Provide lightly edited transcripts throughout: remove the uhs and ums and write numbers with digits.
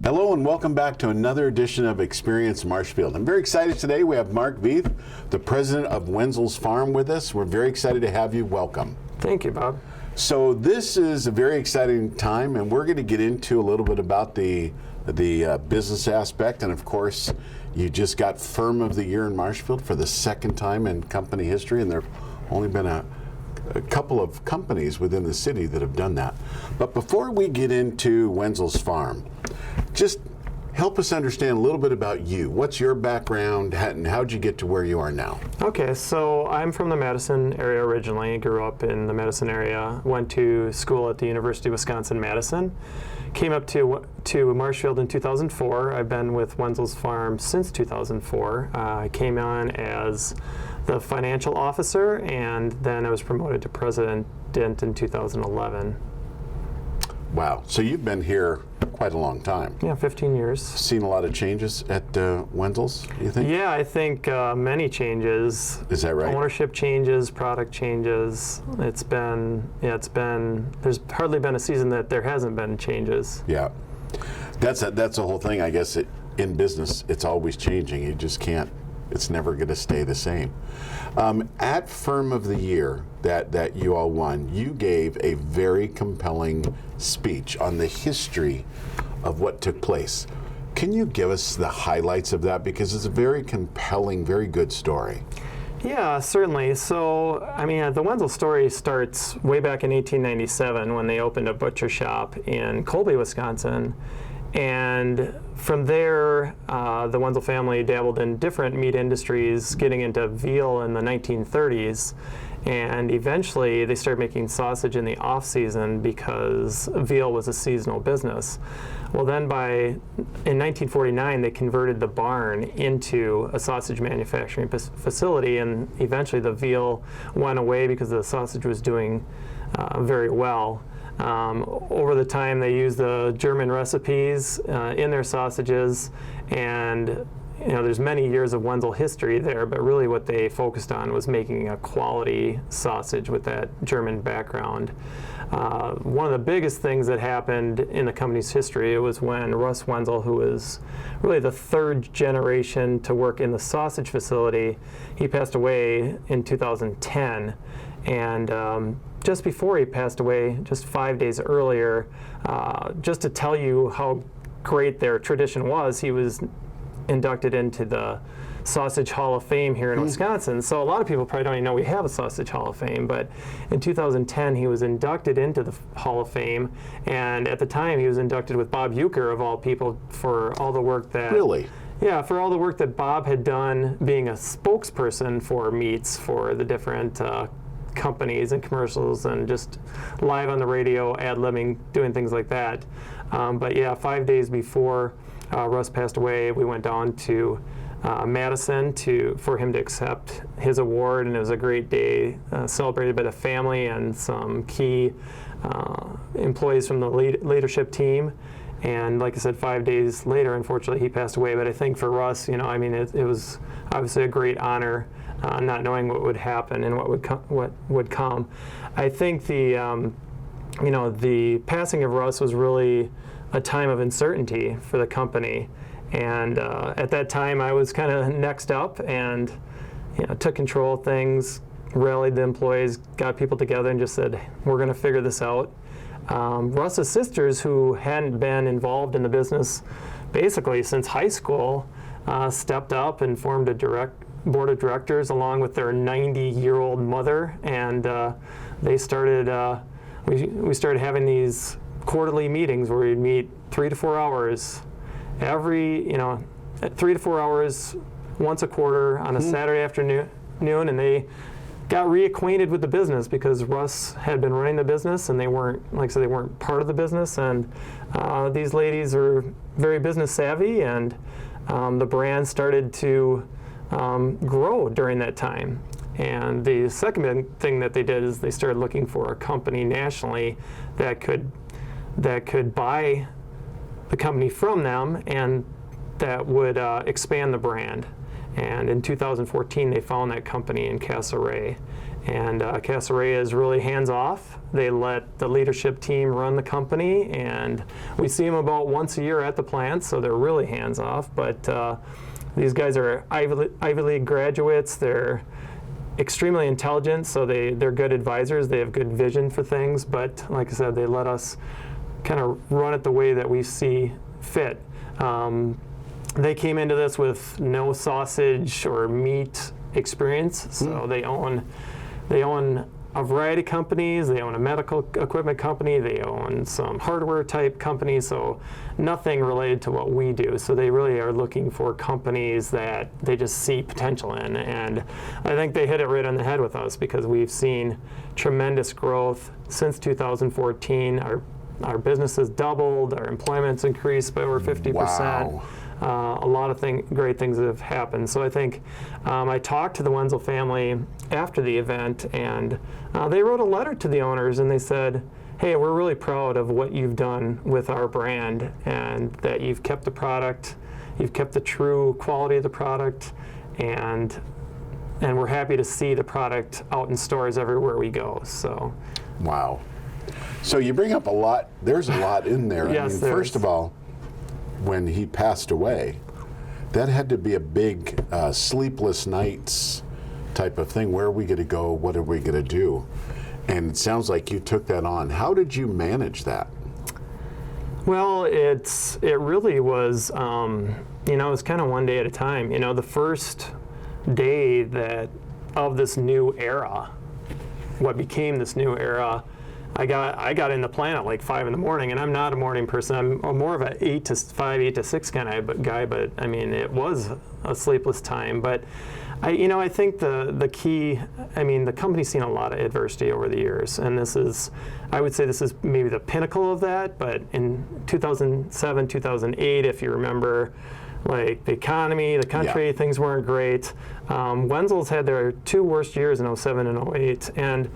Hello and welcome back to another edition of Experience Marshfield. I'm very excited today. We have Mark Veith, the president of Wenzel's Farm, with us. We're very excited to have you. Welcome. Thank you, Bob. So this is a very exciting time, and we're going to get into a little bit about the business aspect. And of course, you just got Firm of the Year in Marshfield for the second time in company history, and there have only been a couple of companies within the city that have done that. But before we get into Wenzel's Farm, just help us understand a little bit about you. What's your background, and how'd you get to where you are now? Okay, so I'm from the Madison area originally. Grew up in the Madison area. Went to school at the University of Wisconsin-Madison. Came up to Marshfield in 2004. I've been with Wenzel's Farm since 2004. I came on as the financial officer, and then I was promoted to president in 2011. Wow, so you've been here quite a long time. Yeah, 15 years. Seen a lot of changes at Wenzel's, you think? Yeah, I think many changes. Is that right? Ownership changes, product changes. There's hardly been a season that there hasn't been changes. Yeah, that's the whole thing, I guess. In business, it's always changing. You just can't, it's never going to stay the same. At Firm of the Year that you all won, you gave a very compelling speech on the history of what took place. Can you give us the highlights of that? Because it's a very compelling, very good story. Yeah, certainly. So, I mean, the Wenzel story starts way back in 1897 when they opened a butcher shop in Colby, Wisconsin. And from there, the Wenzel family dabbled in different meat industries, getting into veal in the 1930s. And eventually, they started making sausage in the off-season because veal was a seasonal business. Well, then in 1949, they converted the barn into a sausage manufacturing facility, and eventually the veal went away because the sausage was doing very well. Over the time, they used the German recipes in their sausages, and there's many years of Wenzel history there, but really what they focused on was making a quality sausage with that German background. One of the biggest things that happened in the company's history, it was when Russ Wenzel, who was really the third generation to work in the sausage facility, he passed away in 2010. And just before he passed away, just 5 days earlier, just to tell you how great their tradition was, he was inducted into the Sausage Hall of Fame here in Wisconsin. So a lot of people probably don't even know we have a Sausage Hall of Fame, but in 2010 he was inducted into the Hall of Fame, and at the time he was inducted with Bob Uecker, of all people, for all the work that... Really? Yeah, for all the work that Bob had done being a spokesperson for meats for the different companies and commercials, and just live on the radio, ad-libbing, doing things like that. But yeah, 5 days before Russ passed away, we went down to Madison for him to accept his award, and it was a great day, celebrated by the family and some key employees from the leadership team. And like I said, 5 days later, unfortunately, he passed away. But I think for Russ, it was obviously a great honor, not knowing what would happen and what would come. I think the passing of Russ was really a time of uncertainty for the company, and at that time I was kind of next up and took control of things, rallied the employees, got people together, and just said, we're going to figure this out. Russ's sisters, who hadn't been involved in the business basically since high school, stepped up and formed a board of directors along with their 90-year-old mother, and they started. We started having these quarterly meetings where we'd meet 3 to 4 hours every, 3 to 4 hours once a quarter on a Saturday afternoon, and they got reacquainted with the business because Russ had been running the business, and they weren't, like I said, they weren't part of the business. And these ladies are very business savvy, and the brand started to grow during that time. And the second big thing that they did is they started looking for a company nationally that could buy the company from them and that would expand the brand. And in 2014, they found that company in Castlereagh. And Casaria is really hands-off. They let the leadership team run the company, and we see them about once a year at the plant, so they're really hands-off. But these guys are Ivy League graduates. They're extremely intelligent, so they're good advisors. They have good vision for things, but like I said, they let us kind of run it the way that we see fit. They came into this with no sausage or meat experience, so they own a variety of companies. They own a medical equipment company. They own some hardware type companies, so nothing related to what we do. So they really are looking for companies that they just see potential in. And I think they hit it right on the head with us, because we've seen tremendous growth since 2014. Our business has doubled. Our employment's increased by over 50%. Wow. A lot of great things have happened. So I think I talked to the Wenzel family after the event, and they wrote a letter to the owners, and they said, hey, we're really proud of what you've done with our brand, and that you've kept the product, you've kept the true quality of the product, and we're happy to see the product out in stores everywhere we go. So, wow. So you bring up a lot. There's a lot in there. Yes, first of all, when he passed away, that had to be a big sleepless nights type of thing. Where are we going to go? What are we going to do? And it sounds like you took that on. How did you manage that? Well, it really was, it was kind of one day at a time. The first day of this new era, what became this new era, I got in the plant at like 5 in the morning, and I'm not a morning person. I'm more of an 8 to 5, 8 to 6 kind of guy. But I mean, it was a sleepless time. But I think the key. I mean, the company's seen a lot of adversity over the years, and I would say this is maybe the pinnacle of that. But in 2007, 2008, if you remember, like the economy, the country, things weren't great. Wenzel's had their 2 worst years in 07 and 08, and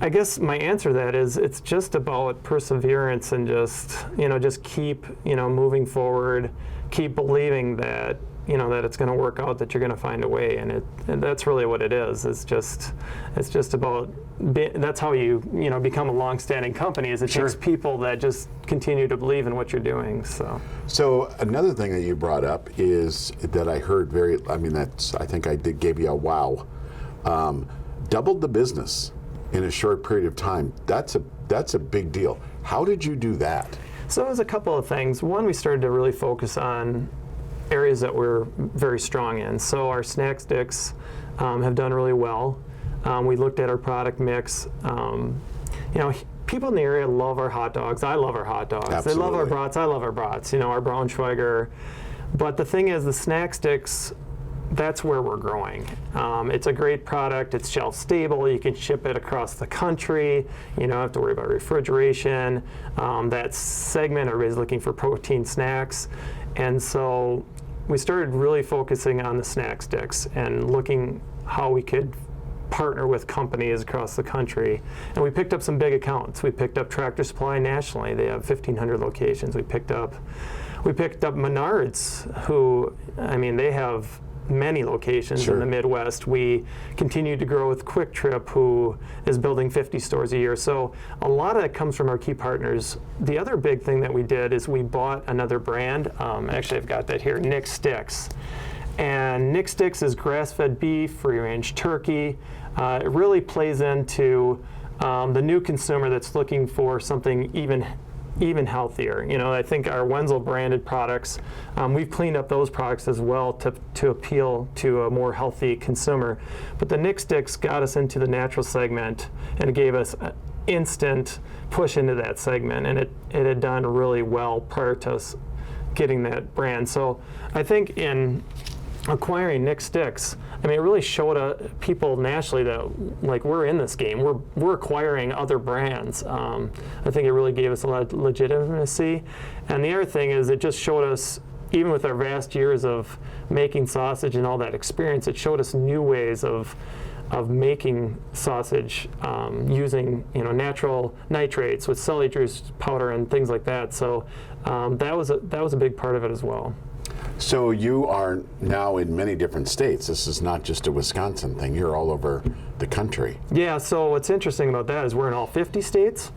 I guess my answer to that is it's just about perseverance and just keep, moving forward, keep believing that, that it's going to work out, that you're going to find a way. And that's really what it is. It's just about, that's how you become a long-standing company, is it takes people that just continue to believe in what you're doing. So another thing that you brought up is that I heard I think I gave you a wow. Doubled the business in a short period of time. That's a big deal. How did you do that? So it was a couple of things. One, we started to really focus on areas that we're very strong in. So our snack sticks have done really well. We looked at our product mix. People in the area love our hot dogs. I love our hot dogs. Absolutely. They love our brats. I love our brats. Our Braunschweiger. But the thing is, the snack sticks, that's where we're growing. It's a great product. It's shelf stable. You can ship it across the country. You don't have to worry about refrigeration. That segment, everybody's looking for protein snacks. And so we started really focusing on the snack sticks and looking how we could partner with companies across the country. And we picked up some big accounts. We picked up Tractor Supply nationally. They have 1,500 locations. We picked up Menards, who, they have many locations in the Midwest. We continue to grow with Quick Trip, who is building 50 stores a year. So a lot of that comes from our key partners. The other big thing that we did is we bought another brand. Actually, I've got that here, Nick Sticks. And Nick Sticks is grass-fed beef, free-range turkey. It really plays into the new consumer that's looking for something even healthier. I think our Wenzel branded products, we've cleaned up those products as well to appeal to a more healthy consumer. But the Nick Sticks got us into the natural segment, and it gave us an instant push into that segment, and it had done really well prior to us getting that brand. So I think in acquiring Nick Sticks, it really showed people nationally that we're in this game. We're acquiring other brands. I think it really gave us a lot of legitimacy. And the other thing is, it just showed us, even with our vast years of making sausage and all that experience, it showed us new ways of making sausage using natural nitrates with celery juice powder and things like that. So that was a big part of it as well. So you are now in many different states. This is not just a Wisconsin thing. You're all over the country. Yeah, so what's interesting about that is we're in all 50 states,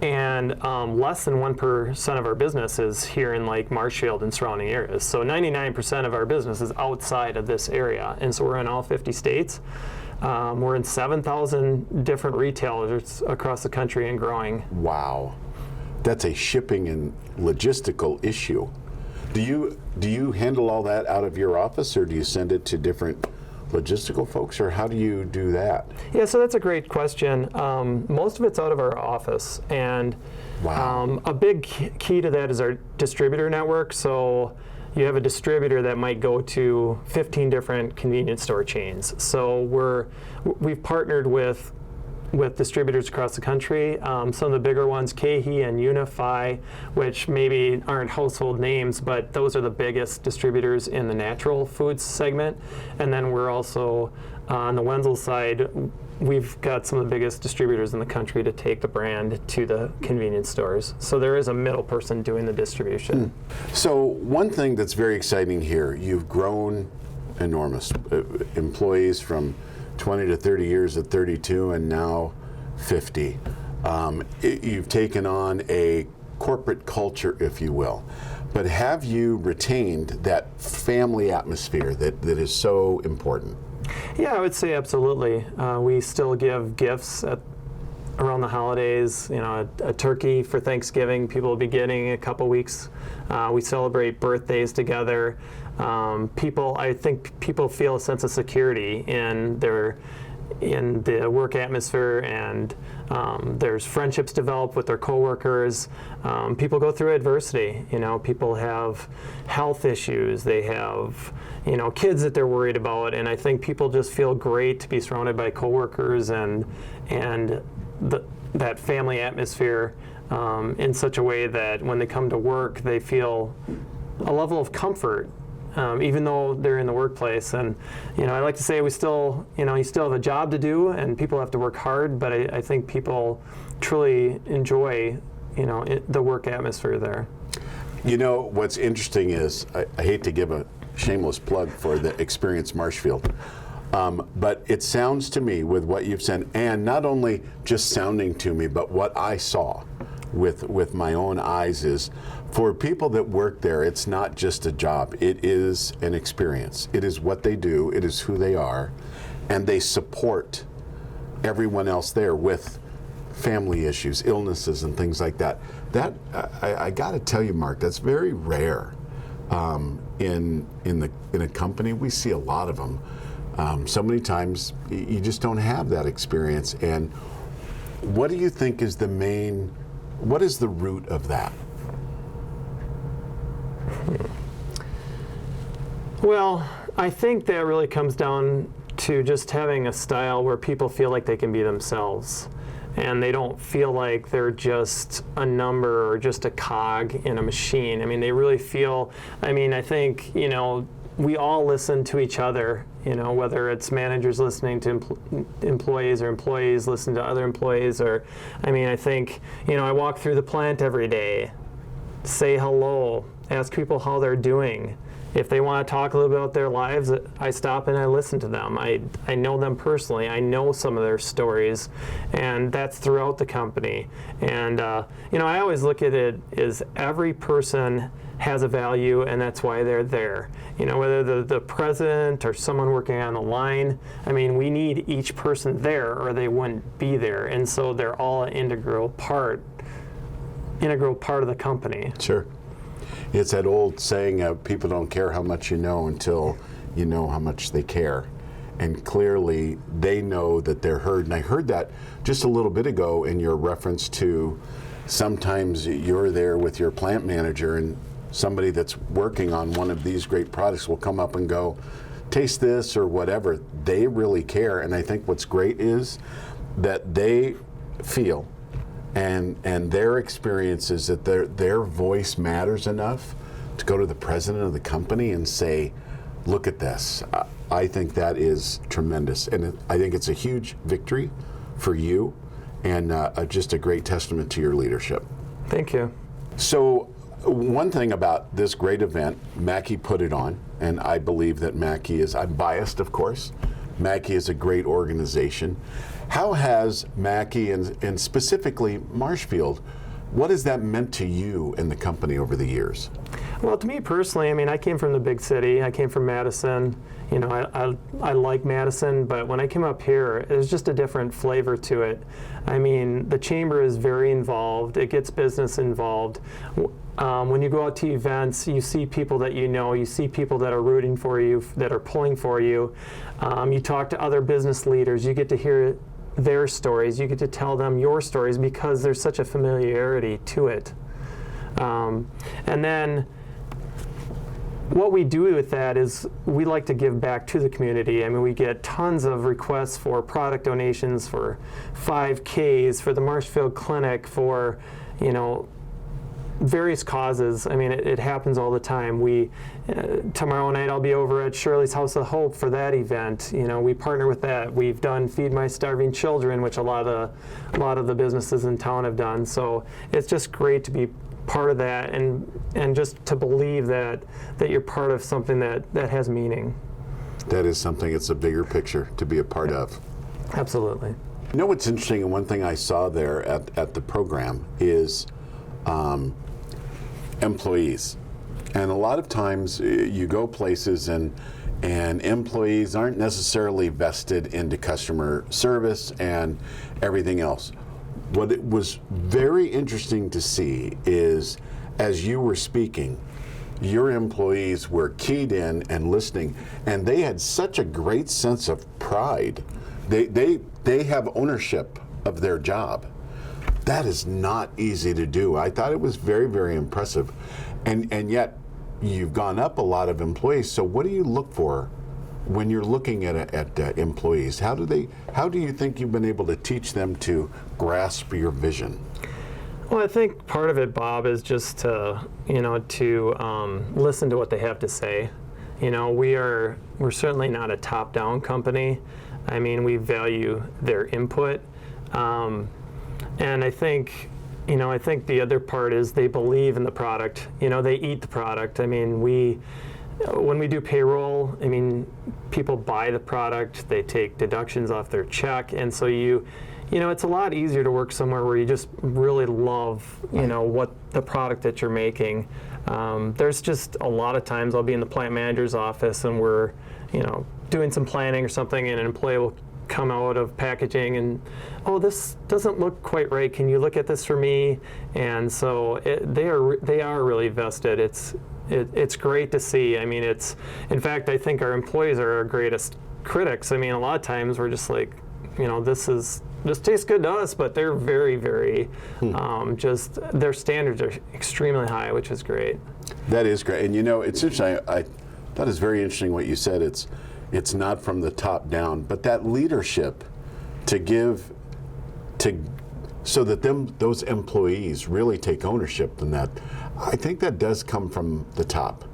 and less than 1% of our business is here in like Marshfield and surrounding areas. So 99% of our business is outside of this area, and so we're in all 50 states. We're in 7,000 different retailers across the country and growing. Wow. That's a shipping and logistical issue. Do you handle all that out of your office, or do you send it to different logistical folks, or how do you do that? Yeah, so that's a great question. Most of it's out of our office, and Wow. a big key to that is our distributor network. So you have a distributor that might go to 15 different convenience store chains. So we've partnered with distributors across the country. Some of the bigger ones, KeHE and Unify, which maybe aren't household names, but those are the biggest distributors in the natural foods segment. And then we're also, on the Wenzel side, we've got some of the biggest distributors in the country to take the brand to the convenience stores. So there is a middle person doing the distribution. So one thing that's very exciting here, you've grown enormous. Employees from 20 to 30 years at 32 and now 50. You've taken on a corporate culture, if you will. But have you retained that family atmosphere that is so important? Yeah, I would say absolutely. We still give gifts around the holidays. You know, a turkey for Thanksgiving. People will be getting a couple weeks. We celebrate birthdays together. I think people feel a sense of security in the work atmosphere, and there's friendships developed with their coworkers. People go through adversity. You know, people have health issues. They have, you know, kids that they're worried about, and I think people just feel great to be surrounded by coworkers and that family atmosphere in such a way that when they come to work, they feel a level of comfort. Even though they're in the workplace. And, you know, I like to say you still have a job to do, and people have to work hard, but I think people truly enjoy, you know, the work atmosphere there. You know, what's interesting is, I hate to give a shameless plug for the Experience Marshfield, but it sounds to me with what you've said, and not only just sounding to me, but what I saw with my own eyes is, for people that work there, it's not just a job. It is an experience. It is what they do. It is who they are. And they support everyone else there with family issues, illnesses, and things like that. That, I got to tell you, Mark, that's very rare in a company. We see a lot of them. So many times, you just don't have that experience. And what do you think is what is the root of that? Well, I think that really comes down to just having a style where people feel like they can be themselves, and they don't feel like they're just a number or just a cog in a machine. I mean, they really feel, I think, you know, we all listen to each other, you know, whether it's managers listening to employees or employees listen to other employees, or, I think, you know, I walk through the plant every day, say hello, ask people how they're doing. If they want to talk a little bit about their lives, I stop and I listen to them. I know them personally. I know some of their stories, and that's throughout the company. And, you know, I always look at it as every person has a value, and that's why they're there. You know, whether the president or someone working on the line, we need each person there or they wouldn't be there. And so they're all an integral part of the company. Sure. It's that old saying, people don't care how much you know until you know how much they care. And clearly, they know that they're heard. And I heard that just a little bit ago in your reference to sometimes you're there with your plant manager and somebody that's working on one of these great products will come up and go, taste this or whatever. They really care. And I think what's great is that they feel and their experience is that their voice matters enough to go to the president of the company and say, look at this. I think that is tremendous. And I think it's a huge victory for you and just a great testament to your leadership. Thank you. So one thing about this great event, Mackey put it on, and I believe that Mackey is, I'm biased, of course. Mackey is a great organization. How has Mackey and specifically Marshfield, what has that meant to you and the company over the years? Well, to me personally, I mean, I came from the big city. I came from Madison. You know, I like Madison, but when I came up here, there's just a different flavor to it. I mean, the chamber is very involved. It gets business involved. When you go out to events, you see people that you know, you see people that are rooting for you, that are pulling for you. You talk to other business leaders. You get to hear their stories. You get to tell them your stories because there's such a familiarity to it. And then what we do with that is we like to give back to the community. I mean, we get tons of requests for product donations, for 5Ks, for the Marshfield Clinic, for, you know, various causes. I mean, it happens all the time. Tomorrow night I'll be over at Shirley's House of Hope for that event. You know, we partner with that. We've done Feed My Starving Children, which a lot of the businesses in town have done. So it's just great to be part of that, and just to believe that you're part of something that has meaning. That is something, it's a bigger picture to be a part of. Absolutely. You know what's interesting, and one thing I saw there at the program is employees. And a lot of times you go places and employees aren't necessarily vested into customer service and everything else. What it was very interesting to see is, as you were speaking, your employees were keyed in and listening, and they had such a great sense of pride. They have ownership of their job. That is not easy to do. I thought it was very, very impressive. And yet, you've gone up a lot of employees, so what do you look for when you're looking at employees? How do you think you've been able to teach them to grasp your vision? Well, I think part of it, Bob, is just to listen to what they have to say. You know, we're certainly not a top-down company. I mean, we value their input, and I think the other part is they believe in the product. You know, they eat the product. I mean, when we do payroll, I mean, people buy the product, they take deductions off their check, and so you know, it's a lot easier to work somewhere where you just really love, you know, what the product that you're making. There's just a lot of times I'll be in the plant manager's office and we're, you know, doing some planning or something, and an employee will come out of packaging and, oh, this doesn't look quite right. Can you look at this for me? And so they are really vested. It's great to see. I mean, in fact, I think our employees are our greatest critics. I mean, a lot of times we're just like, you know, this tastes good to us, but they're very, very, just their standards are extremely high, which is great. That is great. And you know, it's interesting. I thought it was very interesting what you said. It's not from the top down, but that leadership so that those employees really take ownership in that. I think that does come from the top.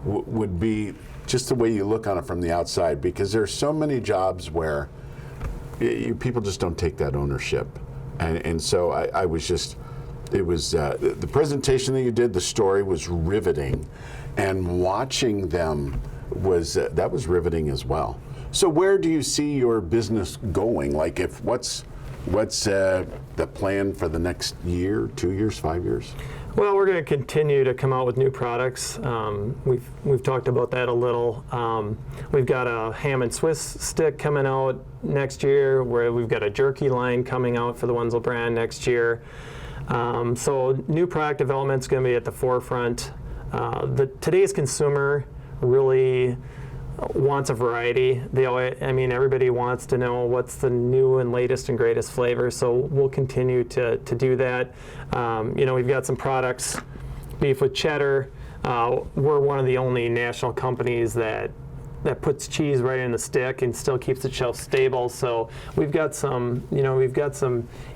Would be just the way you look on it from the outside, because there's so many jobs where people just don't take that ownership, and so I was just. It was the presentation that you did. The story was riveting, and watching them was riveting as well. So where do you see your business going? Like, what's the plan for the next year, 2 years, 5 years? Well, we're going to continue to come out with new products. We've talked about that a little. We've got a ham and Swiss stick coming out next year, where we've got a jerky line coming out for the Wenzel brand next year. So new product development is going to be at the forefront. Today's consumer really wants a variety. Everybody wants to know what's the new and latest and greatest flavor, so we'll continue to do that. You know, we've got some products, beef with cheddar. We're one of the only national companies that puts cheese right in the stick and still keeps the shelf stable. So we've got some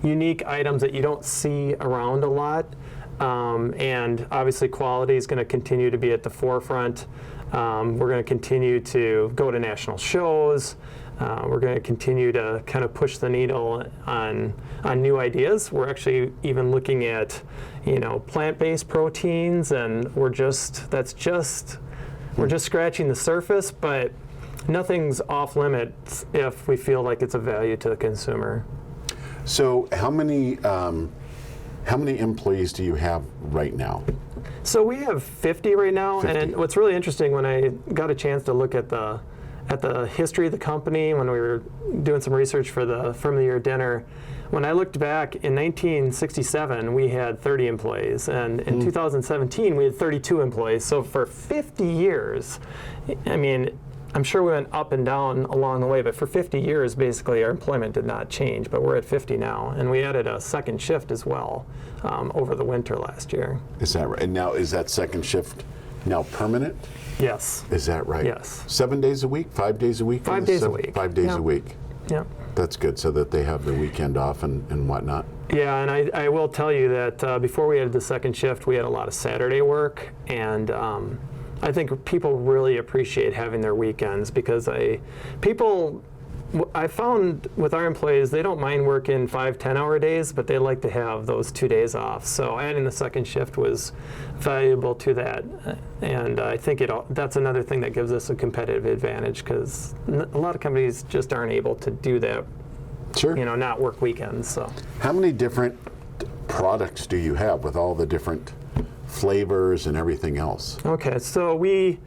unique items that you don't see around a lot. And obviously quality is going to continue to be at the forefront. We're going to continue to go to national shows. We're going to continue to kind of push the needle on new ideas. We're actually even looking at, plant-based proteins, and we're just scratching the surface, but nothing's off limits if we feel like it's a value to the consumer. So how many employees do you have right now? So we have 50 right now, 50. And what's really interesting, when I got a chance to look at the history of the company when we were doing some research for the Firm of the Year dinner, when I looked back in 1967, we had 30 employees, and in 2017 we had 32 employees. So for 50 years, I'm sure we went up and down along the way, but for 50 years, basically, our employment did not change, but we're at 50 now, and we added a second shift as well over the winter last year. Is that right? And now, is that second shift now permanent? Yes. Is that right? Yes. 7 days a week? 5 days a week? 5 days a week. 5 days a week. Yeah. That's good, so that they have the weekend off and whatnot. Yeah, and I will tell you that before we had the second shift, we had a lot of Saturday work, and I think people really appreciate having their weekends, because I found with our employees, they don't mind working 5, 10-hour days, but they like to have those 2 days off. So adding the second shift was valuable to that, and I think that's another thing that gives us a competitive advantage, because a lot of companies just aren't able to do that. Sure. Not work weekends. So how many different products do you have with all the different flavors and everything else? Okay, so we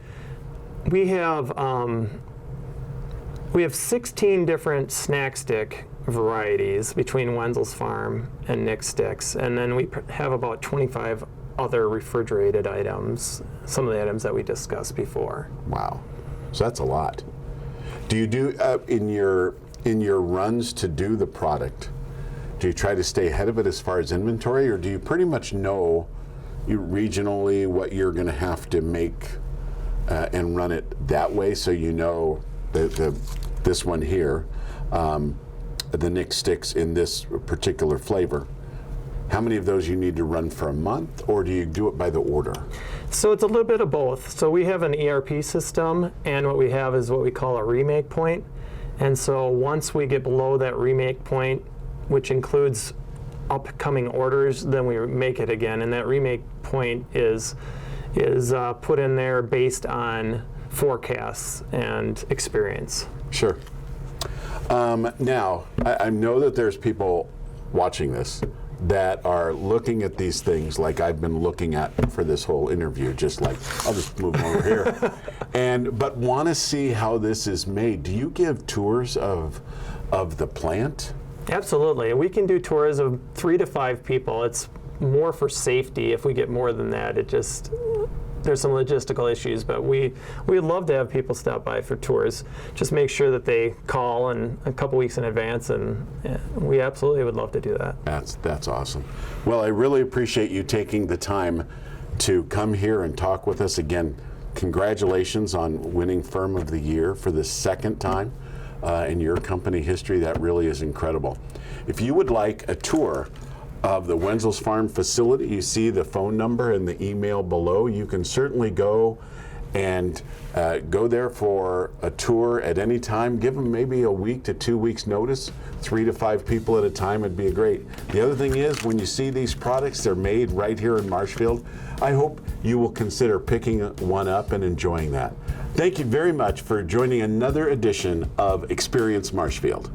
have 16 different snack stick varieties between Wenzel's Farm and Nick Sticks, and then we have about 25 other refrigerated items, some of the items that we discussed before. Wow, so that's a lot. Do you do in your runs to do the product, do you try to stay ahead of it as far as inventory, or do you pretty much know regionally what you're going to have to make and run it that way, so this one here, the Nick Sticks in this particular flavor, how many of those you need to run for a month, or do you do it by the order? So it's a little bit of both. So we have an ERP system, and what we have is what we call a remake point. And so once we get below that remake point, which includes upcoming orders, then we make it again, and that remake point is put in there based on forecasts and experience. Sure. Now, I know that there's people watching this that are looking at these things like I've been looking at for this whole interview, just like, I'll just move them over here, but want to see how this is made. Do you give tours of the plant? Absolutely. We can do tours of 3 to 5 people. It's more for safety. If we get more than that, there's some logistical issues, but we'd love to have people stop by for tours. Just make sure that they call a couple weeks in advance, and we absolutely would love to do that. That's awesome. Well, I really appreciate you taking the time to come here and talk with us again. Congratulations on winning Firm of the Year for the second time in your company history. That really is incredible. If you would like a tour of the Wenzel's Farm facility, you see the phone number and the email below. You can certainly go and go there for a tour at any time. Give them maybe a week to 2 weeks notice. 3 to 5 people at a time would be great. The other thing is, when you see these products, they're made right here in Marshfield. I hope you will consider picking one up and enjoying that. Thank you very much for joining another edition of Experience Marshfield.